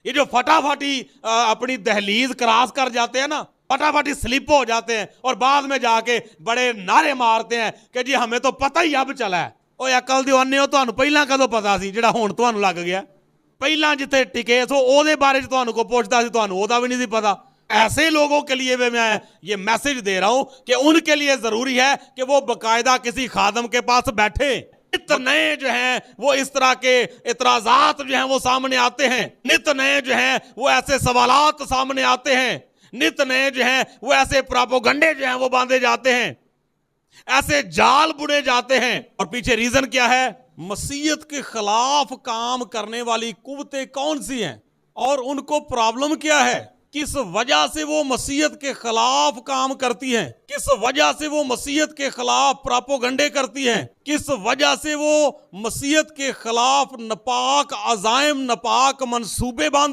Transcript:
ये जो फटाफटी अपनी दहलीज क्रॉस कर जाते हैं ना, फटाफटी स्लिप हो जाते हैं और बाद में जाके बड़े नारे मारते हैं कि जी हमें तो पता ही अब चला है। ओए अकल दीवाने हो, तुहानू पहला कदों पता सी जिहड़ा हुण तुहानू लग गया? पहला जिथे टिके सो ओदे बारे च तुहानू कोई पुछदा सी, तुहानू ओदा भी नहीं सी पता। ऐसे लोगों के लिए मैं ये मैसेज दे रहा हूं कि उनके लिए जरूरी है कि वो बकायदा किसी खादम के पास बैठे। नित नए जो हैं वो इस तरह के इतराजात जो हैं वो सामने आते हैं, नित नए जो हैं वो ऐसे सवालात सामने आते हैं, नित नए जो हैं वो ऐसे प्रोपोगंडे जो हैं वो बांधे जाते हैं, ऐसे जाल बुने जाते हैं। और पीछे रीजन क्या है? मसीहत के खिलाफ काम करने वाली कुव्वतें कौन सी हैं और उनको प्रॉब्लम क्या है, किस वजह से वो मसीहत के खिलाफ काम करती हैं, किस वजह से वो मसीहत के खिलाफ प्रोपोगंडे करती हैं, किस वजह से वो मसीहत के खिलाफ नापाक अज़ाइम नापाक मंसूबे बांधती